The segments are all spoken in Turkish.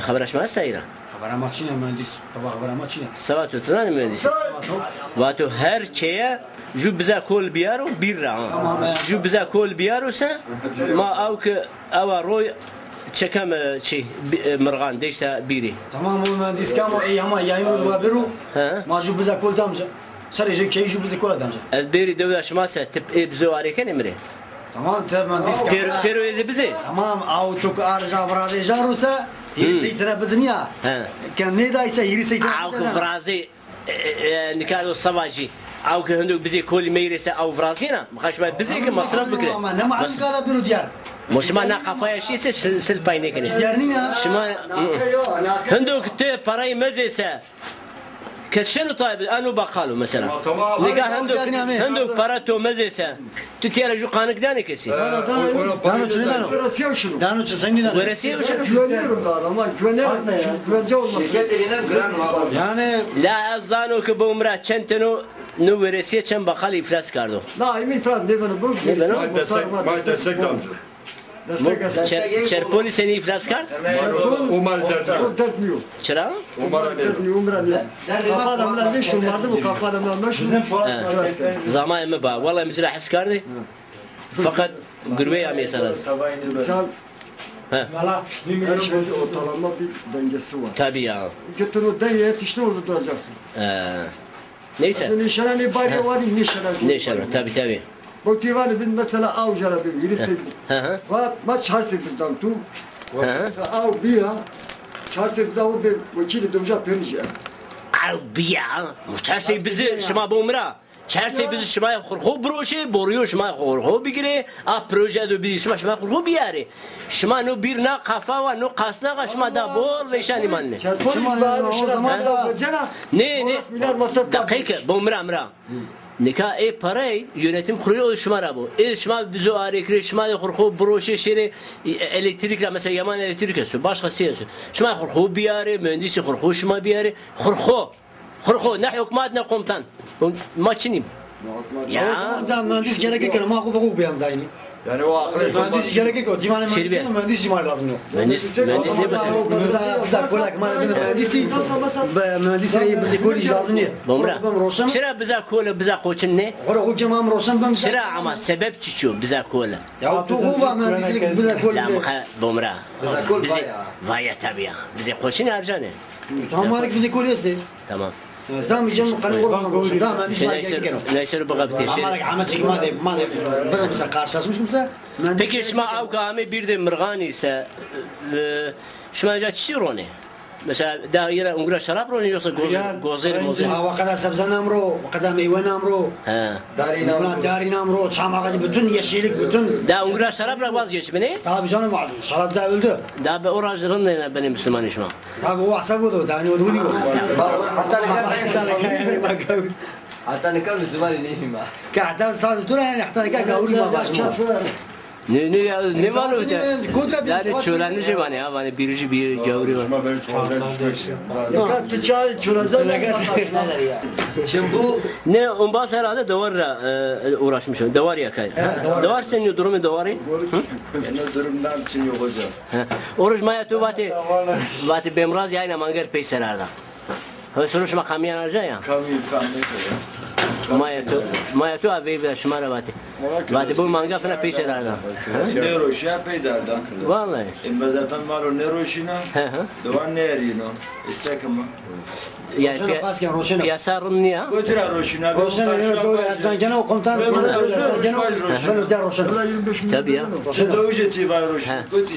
خبرش ما سایره خبر ما چینه مهندس طبعا خبر ما چینه سوات و تزانی مهندسی و تو هر چیه جو بزا کل بیارو بیر را جو بزا کل بیارو سه ما او که او روی چکم چی مرغان دیشتا بیری تمام مهندس کامو ای اما یایمو دو برو ما جو بزا کل دامجه سر یه کی جو بزا کل دامجه البیری دودا شما سه تب بزو آریکه نمیره تمام تمام مهندس پیرو یه بزه تمام او تو ارجع برای جاروسه هیرسی ترا بزنیا کن نیدایسه هیرسی ترا او که فرازی نکادو سواجی او که هندو بزی کلی میرسه او فرازینا مخاش باید بزی که مصرف بکره نه معلوم کارا برو دیار شما نه قفایشی سل پای نکنی شما هندو که پرای مزیسه كشنو طيب انا بقالو مثلا لقى هندو براتو مزيسه تتيرا جو قانك داني كسي دانو تسني ورسي يعني لا ازانو كبومرا چنتنو نو ورسي چن بقالي افلاس كاردو لا يمين فراس ديفن بوك ما destek damcı. چرپونی سنی افلاس کرد؟ Umar dertmiyor. چرا؟ زمان ما با والله مثل حس کردی فقط گروه هم یساز Valla her şeyde ortalama bir dengesi var. Tabii ya. Götürü dengeye yetiştin orada duracaksın. Neyse. Neşelen bir bari var neşelen. Neşelen tabii. Bu divani bin mesela avcara bir birisi. Ve maç harsızdan tu. Av biya. Harsızdan bir vakili dövüşe perişan. Av biya. Müşterisi bizi şuma bomra. چرسی بیش شما خوب بروشه برویو شما خوب بگیره آ پروژه دو بیش شما خوب بیاره شما نو بیر نه قفا و نو قصنا شما دا بول ویشانی منه نه دقیقه بومرا نکا ای پرای yönetim kuruyor şuma ra bu şuma bizi arayıkır şuma خوب بروشه şere elektrik mesela yaman elektrik su başkası yazıyor şuma خوب بیاره mühendisi خوب şuma بیاره خرخو نه حکومت نه قومتان ما چنیم ya mühendis gerek yok ama bu benim dayını yani o aklı mühendis gerek yok divan mühendis cimar lazım yok mühendis ne basın bize kolak mühendisi mühendisleri bize kolaj lazım ya bomra şira bize kola bize koçun ne o cemam roşan ben şira ama sebep çiçiyor bize kola ya tu huwa mühendislik bize kola bomra bize vaya tabii bize koçun harcanı tamam bize kola tamam دام جم قالوا والله دام هذه نيسر بقى بتشير عملك عملتك ما بدنا بس قارشاس مش مسا peki şma av kami bir de mırgan ise şma ja çirone mesela daha yine ungura şarap roni yoksa gozer mozer وقد سبزنا امرو وقد ميوان امرو دارين امرو çamağacı bütün yeşillik bütün daha ungura şarap ra vazgeçmeni tabii canım şarap da öldü daha be orajların ne benim Müslüman işma tabii o hasabu da yani o duni hatta ne kadar Müslüman neyim ha hatta sadece yani hatta ne kadar gauri ma baş ne var öyle yani çölenlice var ya hani birici bir gavri var tüccar çölazan şimdi bu ne onbaz herhalde davarla uğraşmış davar yakay davar senin durumu davarı yani durumdan için yok hocam oruç maya tu vati bemraz yani mangar peyserada soruş makamiyan arca ya maya tu abi bir şmara vati bu manga fena peyserada ne roşya peydardan vallahi zaten malo ne roşina dovan ne erino istekama yani piyasa rınniya götür roşina sen gene o komutan gene böyle der roşan tabii ya şimdi ujeti var roşina götür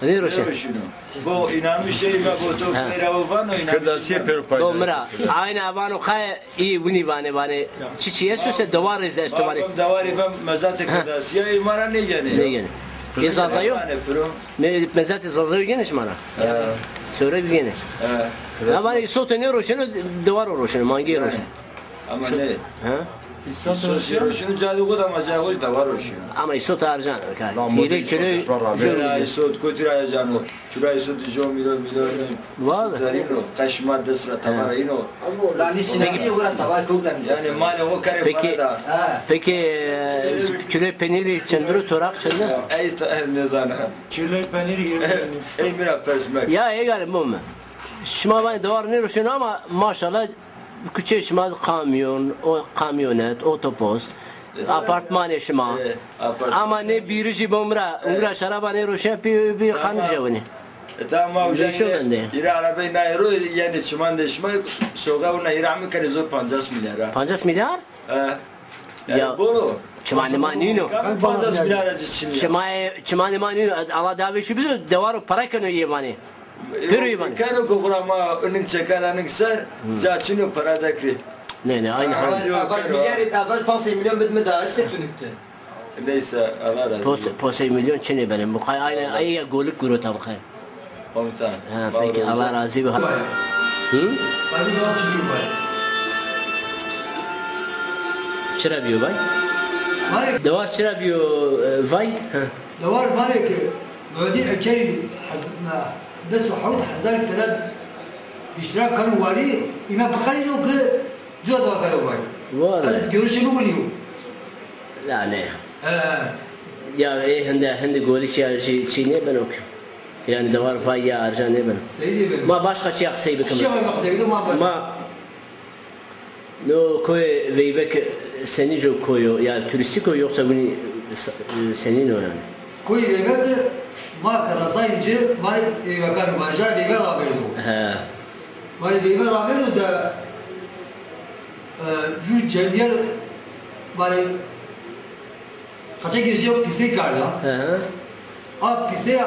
ne roşan bu inanmış şey mi bu to peravano inanmış domra aynı avano khay iyi buni bane çiçiye söse davar rezesto bane davari ben mezate kadasiya imara ne yani İzazayo mezate zazayo geniş mana söyle geniş ama sote ne roşan davar roşan mangi roşan ama ne Roşinu cadı kodam acayip da var roşinu. Ama isot harcan. Hile kilo Şuraya isot kötüraya canı. Şuraya isot jo milyon. Var mı? Kaşmar desra tamara ino. Lani sinagi yukarı tabak koklan. Yani mali o kare Peki, para da. peki kilo peyniri çenduru torak çendur? Ey ne zana. Çürlek peyniri gibi. Ey mira persmek. Ya egal bu mu? Şma bana devar ne roşun ama maşallah küçük şma kamyon, o kamyonet, otobüs, apartman şma. Ama ne birici bomra, umra şaraba ne roşun bir kanıcavını. Tamam hocam. Şu bende. İra arabayı nayro yani şuman deşme soğuğa ona İra mı kare zor 50 milyar. 50 milyar? Ya bunu. Çimani manino. 50 milyar acısın. Çimani manino. Allah davişi bize devar para kanı yemani. Kırı yemani. Kanı kokurama önün çekalanın ser. Caçını para da kri. Ne aynı hal. Abaş milyar, abaş 5 milyon bitme daha işte tünükte. Neyse Allah razı olsun. Posay milyon çene benim. Bu kay aynı ayya golük guru tam kay. Komutan. Ha peki Allah razı olsun. Hı? Hadi daha çıkıyor bay. Çıra biyo bay. Malek, Devar çıra biyo vay. da var malek. Mödi ekeri بس وحاول حذر الثلاث اشتراك كانوا واري إنا بخيلوا ك جوا ده كانوا واري والله جورش شنو وليو لا ne ya hende golük ya şey ne ben ok yani devar vay ya arjan ne ben سيدي بن ma başka şey aksayı الشيء bakın ما بخزيده ما بن ma no koy veybek seni jo koyo ya turistik o yoksa bunu senin öğren كوي بيبقى ما كان صاينجي ما كان ماجر بيبقى رابيرو ha ما بيبقى رابيرو ده جو جميل ما kaça girişiyor pislik karla. ha Ab pislik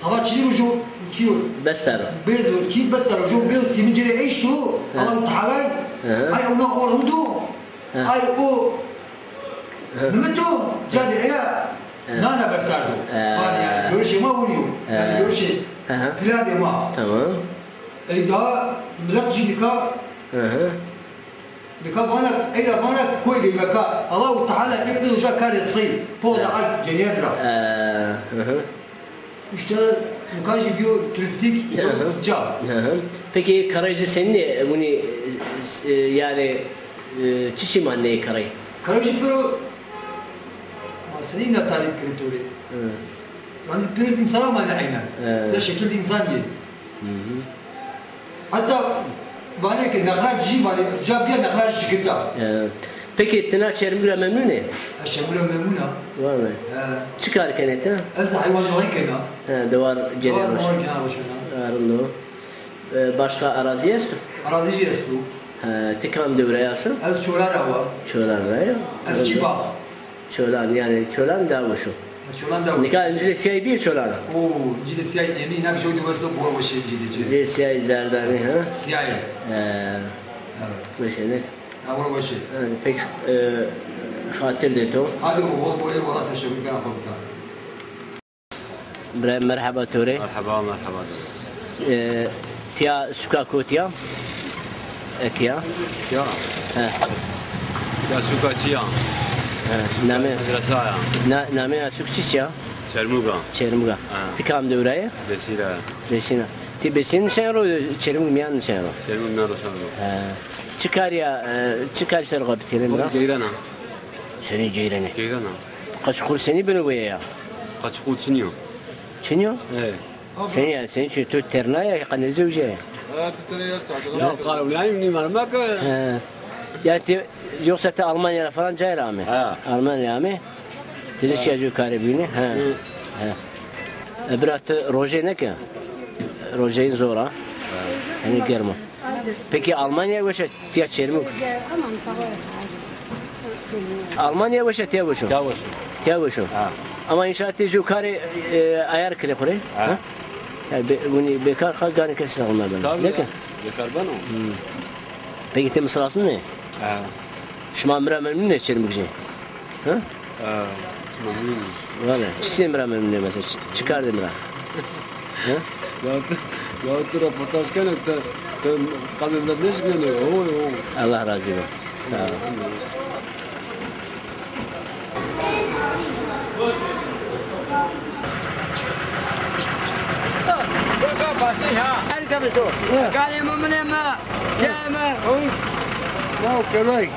tava çiğ ucu kiyo. bestar Bezo ki bas tara ucu bezo simincire eştu. Allah tahalay. Ay ona orundu. Ay o Nimeto jadi ela nana bastardo. Yani görüşe ma vuruyor. Yani görüşe. Plan de ma. tamam Ey daha millet jidika بكا وانا اذا وانا كوي بمكا الله تعالى ابن وجا كان الصيد فوق على جنيدرا اشتغل مكاجي بيو تورستيك جا peki karayıcı senin ne bunu yani çişim anne karay كاجي بيو سنين تاريخ كريتوري يعني بيو انسان ما لعينا ده شكل انساني حتى بالك نخرج جي بالك جابيا نخرج شكلتا peki tına çermire memnun ne الشمولة ميمونة var mı çıkar kenete أزا حيوان غيكنا devar gelir دوار hoş مور كنا روشنا arındo başka araziye su أراضي جيسو tikam devreyasın أز شولار هوا çölan ne أز كيباخ çölan yani çölan da bu şu شولان داو nikah önce siyah bir çölan اوه جيل سياي يمي هناك شو دوسو بور وشي جيل جي siyah zerdani ha سياي mesela ne اول وشي pek خاطر deto هذا هو بور والله تشوي كان خبطه İbrahim merhaba töre مرحبا مرحبا تیا سوکا تیا تیا يا يا سوكاتيا نامه مدرسة نامه سوکچیا شرموغا çermuga tikam devreye بسيرة besina ti besin şero çermug miyan şero شرموغ نارو شرموغ çıkar ya çıkar ser gabtirin bra جيرانا seni ceyrene جيرانا kaç kur seni beni bu ya قد شقود شنيو çinyo ايه seni ya seni şu terna ya kanı zevce يا قالوا لا يمني مرمك ya ti yoksa te Almanya'ya falan cayra mı Ha. Almanya mı Tediş ya yukarı bini ha Bıraktı Roje ne ki Roje'in zora seni germo peki Almanya'ya başa tiya çermuk Almanya'ya başa tiya başa يا وش tiya başa ama inşaat yukarı ayar kire kure ha bunu bekar kalganı kesin onlardan ne ki يكربنو peki tem sırasın ne şuma memnun ne çermukçi ha شنو مين valla çisim memnun ne mesela çıkar demir ha يا ترى بطاش كانت قبل ما نشقني هو Allah razı olsun. Sağ ol. Her kapısı o. Kalemi mi ma? Cema. Ya kelay.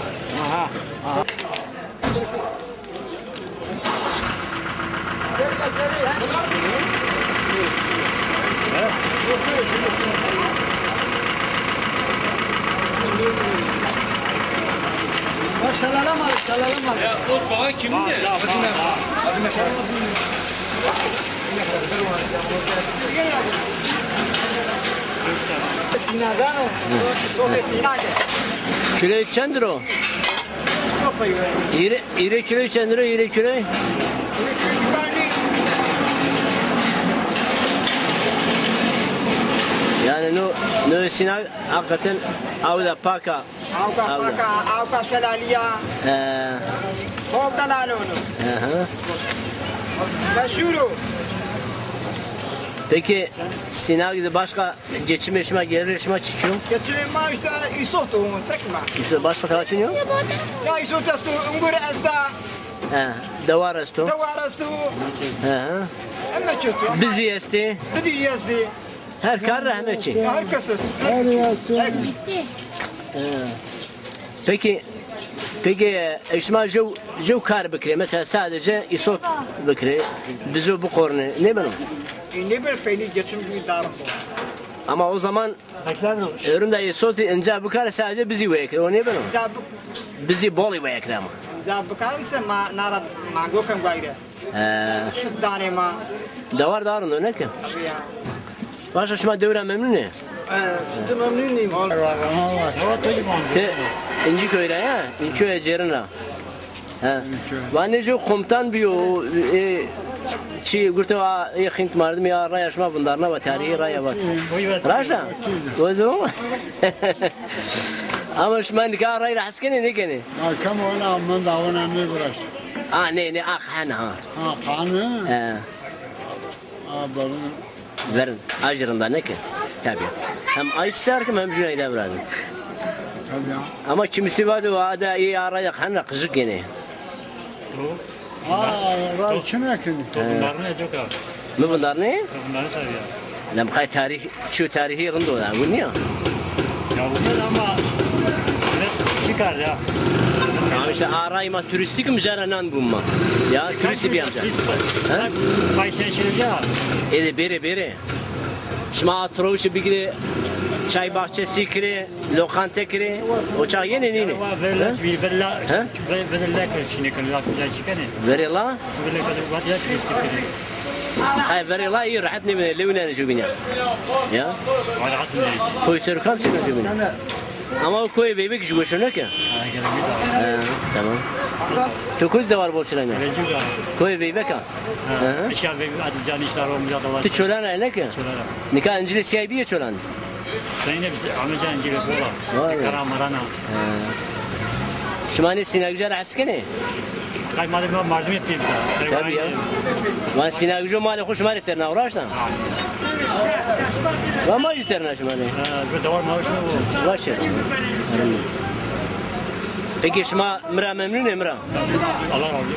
Şalalama. Ya o soğan kimin de? Sinagano. Kilo çendir o. İri kilo çendir o, iri kilo. Yani no sinag hakikaten avda paka. Auka şelaliya. Soldan alonu. Meşhuru. Peki sinagda başka geçim yaşıma gelir yaşıma çıkıyor. Geçirme işte isotu sekma. İşte başka tarçınıyor. Ya isotu ungur asta. Davar esto. Davarastu. Ama çıktı. Bizi esti. Dedi yazdı. Her kar rahmetçi. Herkesi. Peki eşma jo kar bikri mesela sadece isot bikri bizi bu korne ne benim? Ne bir peyni geçim bir darım. Ama o zaman üründe isot ince bikar sadece bizi vekri o ne benim? Bizi boli vekri ama. Ya bakar ise nara mango kan gaire. Şu tane ma. Davar darın ne ki? Başka şuma devre memnun ne? Şu memnunum. Te inci köyre ya, inci köye cerina. Ve jo komutan biyo çi gurta khint mardım ya rayaşma bunlarına ve tarihi raya var. Raşa? O zaman. Ama şu man dikar raya haskene ne gene? Kam ona man davana ne bıraş. Ne hana. Kanı. Barın. Verin ajrında ne ki? Tabii. Hem ay ister ki hem cüneyle lazım. Ama kimisi vardı o ada iyi araya hana kızık gene. Ray çenekin. Bunlar ne çok abi? Ne bunlar ne? Bunları tabii ya. Nem kay tarih şu tarihi yerinde olan bu ne ya? Ya bunlar ama ne çıkar ya? Tamam işte arayma turistik müzaranan bulma. Ya turisti bir amca. Bay sen şimdi ya. Beri. Şma atroşu bir çay bahçesi kire, lokanta kire. O çay yine nini? Veriler şimdi kan ya çıkanı. Verila? Veriler kadar var ya kristi. Hay verila iyi rahat ne bine levnen jubina. Ya? Var hatun ne? Koy sır kam sır jubina. Ama o koy bebek jugo şunu ki. Tamam. Tu koy da var bolçulan ya. Koy bebek ha. İşte bebek adı can işler olmuyor da var. Tu çölan ne ki? Nikah İncili siyaybiye çölan. Senin de bize amcan gibi bola. Karamarana. Şumani sinagücer askene. Kay madem yardım yapayım da. Tabii ya. Van sinagücü mali hoş mali terna uğraştan. Van mali terna şumani. Bir davar maaşı bu. Vaşı. Peki şuma mıra memnun emra. Allah razı olsun.